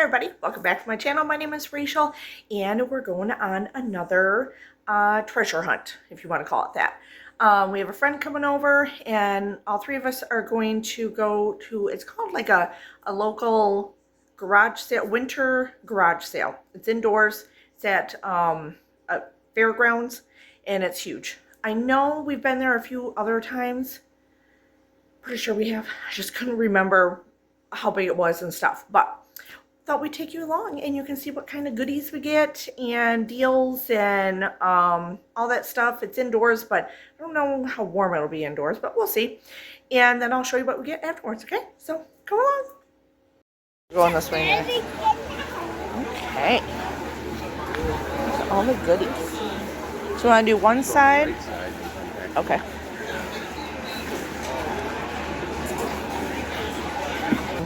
everybody, welcome back to my channel. My name is Rachel and we're going on another treasure hunt, if you want to call it that. We have a friend coming over and all three of us are going to go to, it's called like a local garage sale, winter garage sale. It's indoors, it's at fairgrounds and it's huge. I know we've been there a few other times, pretty sure we have, I just couldn't remember how big it was and stuff, but thought we'd take you along and you can see what kind of goodies we get and deals and all that stuff. It's indoors, but I don't know how warm it'll be indoors, but we'll see. And then I'll show you what we get afterwards, okay? So come along. Going this way now. Okay. Look at all the goodies. So you want to do one side? Okay.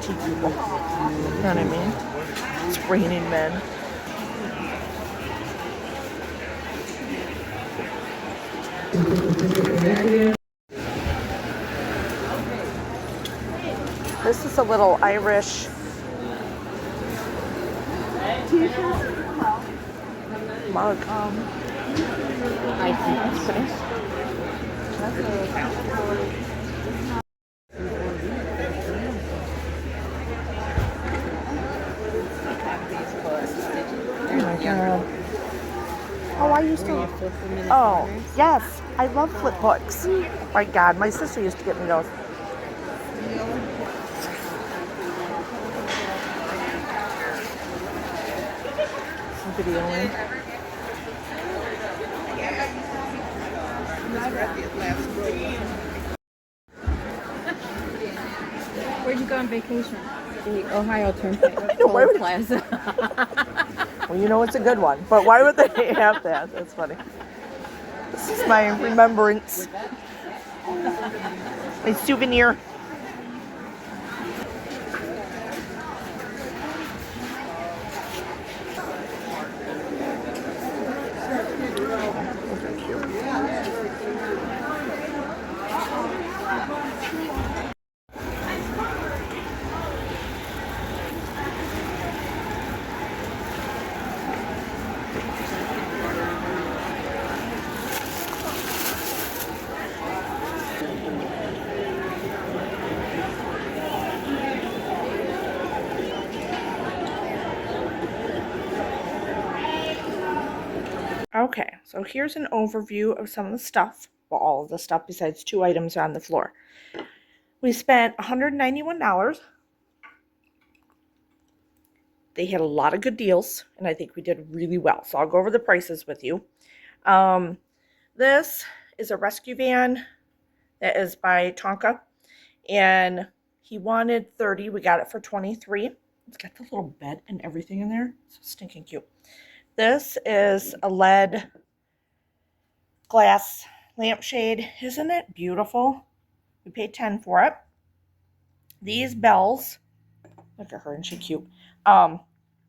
People. You know what I mean? It's raining men. This is a little Irish mug. I think that's pretty. Oh, I used to. Oh, yes. I love flip books. My God, my sister used to get me those. Some video in. Where'd you go on vacation? The Ohio Turnpike. Toll Plaza. Well, you know it's a good one, but why would they have that? That's funny. This is my remembrance. My souvenir. Okay, so here's an overview of some of the stuff. Well, all of the stuff besides 2 items on the floor. We spent $191. They had a lot of good deals, and I think we did really well. So I'll go over the prices with you. This is a rescue van that is by Tonka, and he wanted 30. We got it for 23. It's got the little bed and everything in there. So stinking cute. This is a LED glass lampshade. Isn't it beautiful? We paid 10 for it. These bells, look at her, and she cute.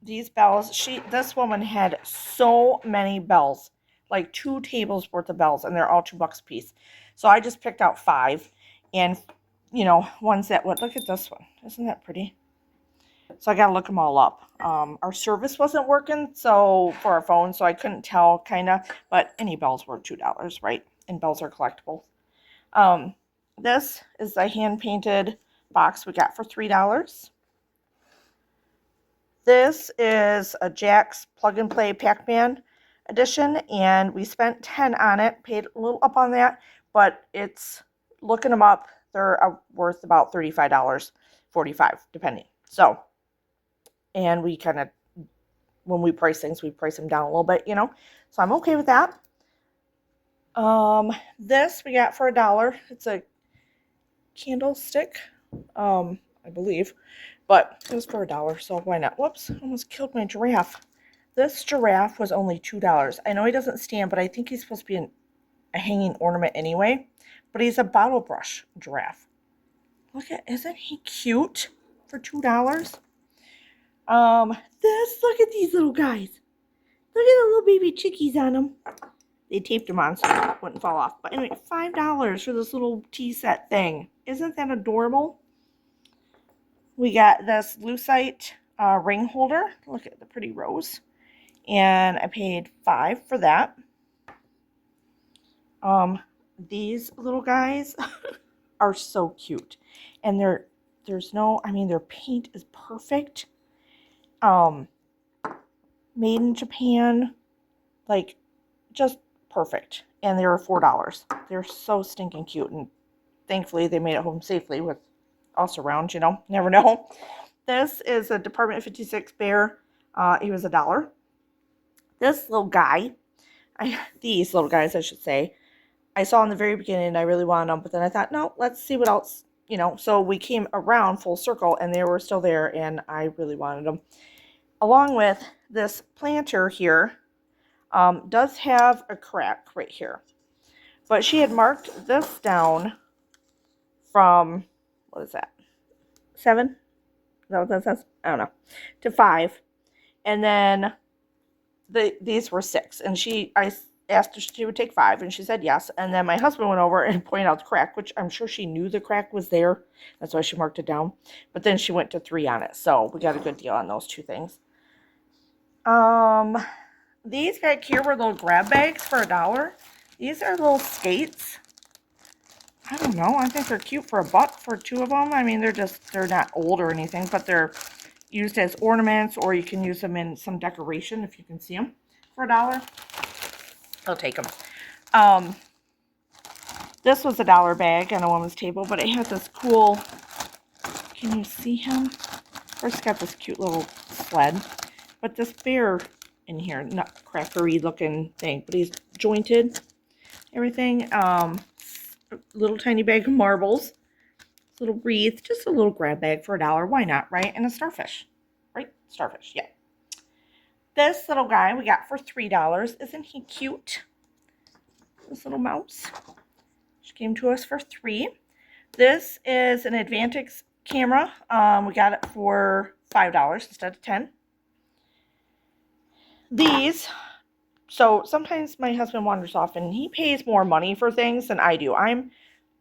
These bells, this woman had so many bells, like 2 tables worth of bells, and they're all $2 a piece. So I just picked out 5, and you know, ones that would, look at this one. Isn't that pretty? So I got to look them all up. Our service wasn't working so for our phone, so I couldn't tell, kind of. But any bells were $2, right? And bells are collectible. This is a hand-painted box we got for $3. This is a Jack's Plug-and-Play Pac-Man edition, and we spent 10 on it. Paid a little up on that, but it's, looking them up, they're worth about $35, $45, depending. So, and we kind of, when we price things, we price them down a little bit, you know. So I'm okay with that. This we got for $1. It's a candlestick, I believe, but it was for $1, so why not? Whoops, almost killed my giraffe. This giraffe was only $2. I know he doesn't stand, but I think he's supposed to be a hanging ornament anyway. But he's a bottle brush giraffe. Look at, isn't he cute for $2? Look at these little guys. Look at the little baby chickies on them. They taped them on so it wouldn't fall off. But anyway, $5 for this little tea set thing. Isn't that adorable? We got this lucite ring holder. Look at the pretty rose. And I paid $5 for that. These little guys are so cute. And their paint is perfect. Made in Japan. Like, just perfect. And they were $4. They're so stinking cute. And thankfully, they made it home safely with us around, never know. This is a Department 56 bear. He was $1. This little guy, these little guys, I should say, I saw in the very beginning and I really wanted them, but then I thought, no, let's see what else, So we came around full circle and they were still there and I really wanted them. Along with this planter here, does have a crack right here. But she had marked this down from, what is that, 7? Is that what that says? I don't know. To 5. And then these were 6. And I asked if she would take 5, and she said yes. And then my husband went over and pointed out the crack, which I'm sure she knew the crack was there. That's why she marked it down. But then she went to 3 on it. So we got a good deal on those 2 things. These back here were little grab bags for $1. These are little skates. I don't know. I think they're cute for $1 for 2 of them. I mean, they're not old or anything, but they're used as ornaments, or you can use them in some decoration if you can see them for $1. I'll take them. This was $1 bag on a woman's table, but it has this cool, can you see him? First, it's got this cute little sled, but this bear in here, nutcrackery looking thing, but he's jointed, everything. Little tiny bag of marbles, little wreath, just a little grab bag for $1. Why not, right? And a starfish, right? Starfish, yeah. This little guy we got for $3. Isn't he cute? This little mouse. She came to us for $3. This is an Advantix camera. We got it for $5 instead of $10. These, so sometimes my husband wanders off and he pays more money for things than I do. I'm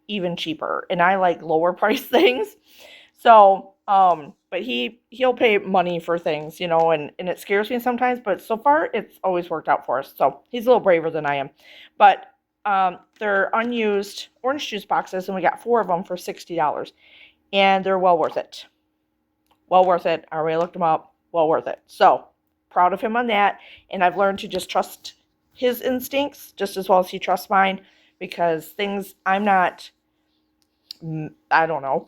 even cheaper and I like lower price things. So, but he'll pay money for things, and it scares me sometimes, but so far it's always worked out for us. So he's a little braver than I am. But they're unused orange juice boxes and we got 4 of them for $60. And they're well worth it. Well worth it. I already looked them up. Well worth it. So proud of him on that. And I've learned to just trust his instincts just as well as he trusts mine, because things I'm not, I don't know,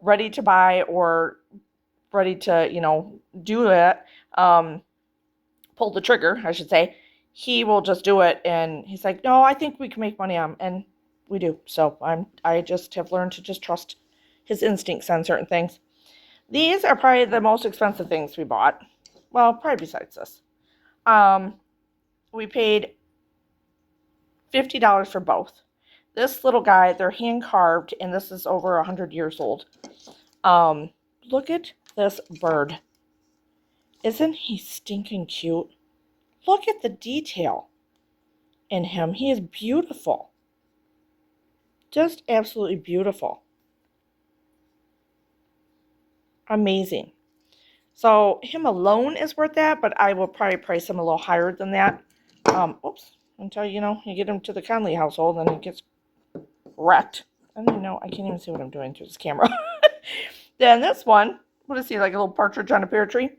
ready to buy or ready to, do it, pull the trigger, I should say. He will just do it. And he's like, no, I think we can make money on him. And we do. So I just have learned to just trust his instincts on certain things. These are probably the most expensive things we bought. Well, probably besides this. We paid $50 for both. This little guy, they're hand carved, and this is over 100 years old. Look at this bird. Isn't he stinking cute? Look at the detail in him. He is beautiful. Just absolutely beautiful. Amazing. So him alone is worth that, but I will probably price him a little higher than that. Until, you get him to the Conley household and he gets wrecked. I don't even know. I can't even see what I'm doing through this camera. Then this one, what is he, like a little partridge on a pear tree?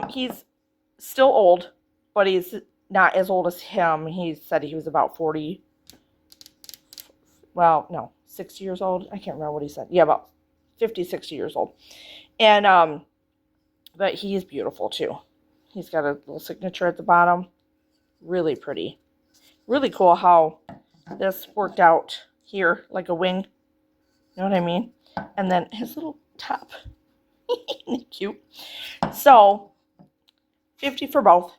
He's still old, but he's not as old as him. He said he was about 40. Well, no, 60 years old. I can't remember what he said. Yeah, about 50, 60 years old. And, but he is beautiful too. He's got a little signature at the bottom. Really pretty. Really cool how this worked out here, like a wing. You know what I mean? And then his little top. Cute. So, $50 for both.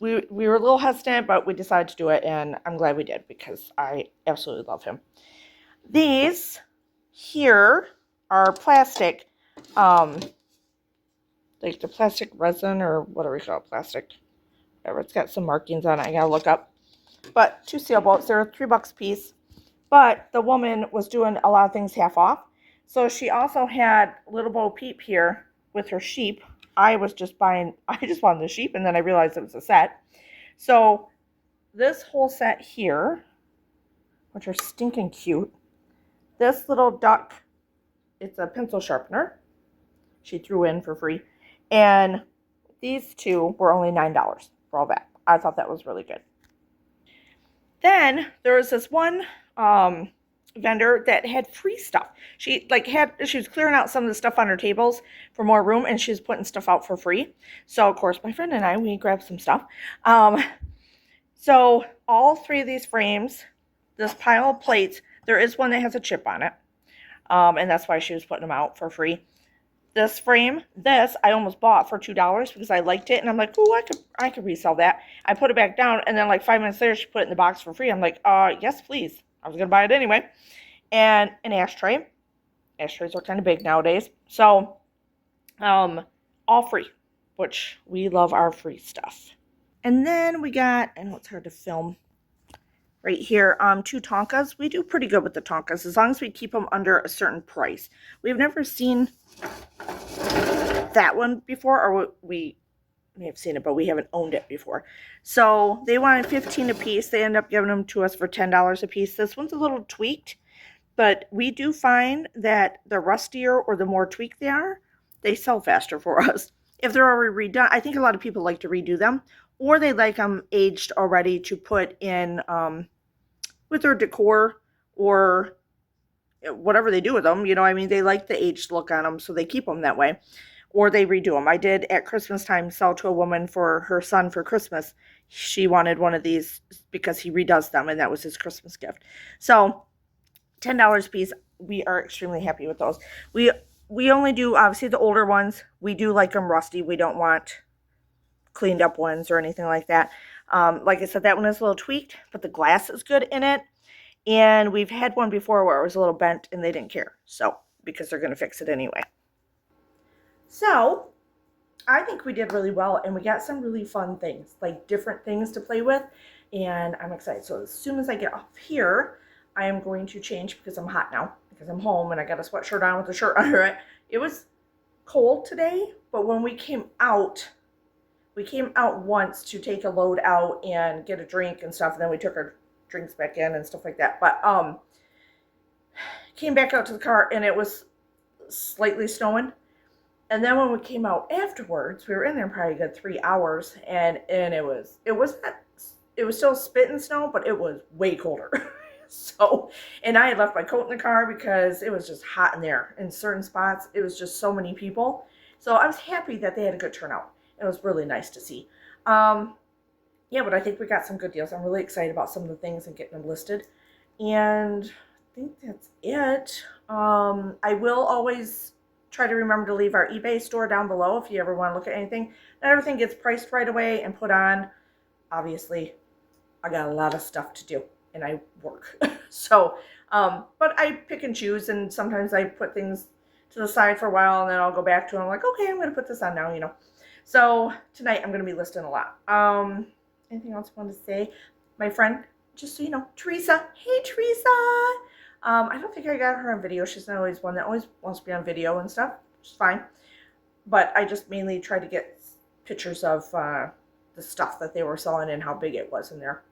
We were a little hesitant, but we decided to do it, and I'm glad we did because I absolutely love him. These here are plastic, like the plastic resin, or what do we call it? Plastic. Whatever. It's got some markings on it. I gotta look up. But 2 sailboats. They're $3 a piece. But the woman was doing a lot of things half off. So she also had Little Bo Peep here with her sheep. I just wanted the sheep, and then I realized it was a set. So this whole set here, which are stinking cute. This little duck, it's a pencil sharpener. She threw in for free. And these two were only $9 for all that. I thought that was really good. Then there was this one vendor that had free stuff. She was clearing out some of the stuff on her tables for more room, and she was putting stuff out for free. So of course my friend and we grabbed some stuff. So all three of these frames, this pile of plates, there is one that has a chip on it, and that's why she was putting them out for free. This frame, I almost bought for $2 because I liked it, and I'm like, oh, I could resell that. I put it back down, and then like 5 minutes later, she put it in the box for free. I'm like, yes, please. I was gonna buy it anyway. And an ashtray. Ashtrays are kind of big nowadays, so all free, which we love our free stuff. And then we got, I know it's hard to film right here, 2 Tonkas. We do pretty good with the Tonkas as long as we keep them under a certain price. We've never seen that one before, or we may have seen it, but we haven't owned it before. So they wanted 15 a piece. They end up giving them to us for $10 a piece. This one's a little tweaked, but we do find that the rustier or the more tweaked they are, they sell faster for us. If they're already redone, I think a lot of people like to redo them, or they like them aged already to put in with their decor or whatever they do with them. You know, I mean, they like the aged look on them, so they keep them that way. Or they redo them. I did at Christmas time sell to a woman for her son for Christmas. She wanted one of these because he redoes them, and that was his Christmas gift. So $10 a piece. We are extremely happy with those. We only do, obviously, the older ones. We do like them rusty. We don't want cleaned up ones or anything like that. Like I said, that one is a little tweaked, but the glass is good in it. And we've had one before where it was a little bent and they didn't care. So, because they're going to fix it anyway. So, I think we did really well, and we got some really fun things, like different things to play with, and I'm excited. So as soon as I get up here, I am going to change because I'm hot now, because I'm home and I got a sweatshirt on with a shirt under it. It was cold today, but when we came out once to take a load out and get a drink and stuff, and then we took our drinks back in and stuff like that. But came back out to the car and it was slightly snowing. And then when we came out afterwards, we were in there probably a good 3 hours, and it was still spitting snow, but it was way colder. So, and I had left my coat in the car because it was just hot in there. In certain spots, it was just so many people. So I was happy that they had a good turnout. It was really nice to see. Yeah, but I think we got some good deals. I'm really excited about some of the things and getting them listed. And I think that's it. I will always try to remember to leave our eBay store down below if you ever want to look at anything. Not everything gets priced right away and put on. Obviously, I got a lot of stuff to do and I work. So, but I pick and choose, and sometimes I put things to the side for a while and then I'll go back to them. I'm like, okay, I'm going to put this on now, you know. So tonight I'm going to be listing a lot. Anything else I want to say? My friend, just so you know, Teresa. Hey, Teresa. I don't think I got her on video. She's not always one that always wants to be on video and stuff, which is fine. But I just mainly tried to get pictures of the stuff that they were selling and how big it was in there.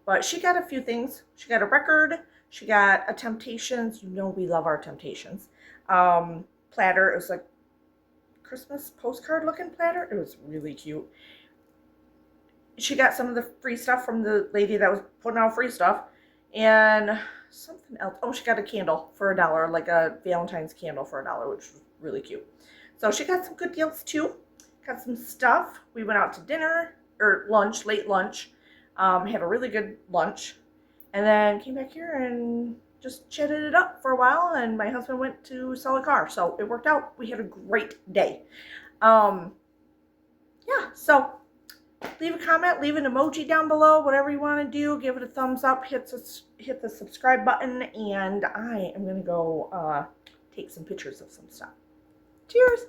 But she got a few things. She got a record. She got a Temptations. You know we love our Temptations. Platter. It was like Christmas postcard looking platter. It was really cute. She got some of the free stuff from the lady that was putting out free stuff, and something else. Oh, she got a candle for $1, like a Valentine's candle for $1, which was really cute. So she got some good deals too. Got some stuff. We went out to dinner or lunch, late lunch. Had a really good lunch, and then came back here and just chatted it up for a while, and my husband went to sell a car, so it worked out. We had a great day. Yeah, so leave a comment, leave an emoji down below, whatever you want to do. Give it a thumbs up, hit the subscribe button, and I am going to go take some pictures of some stuff. Cheers!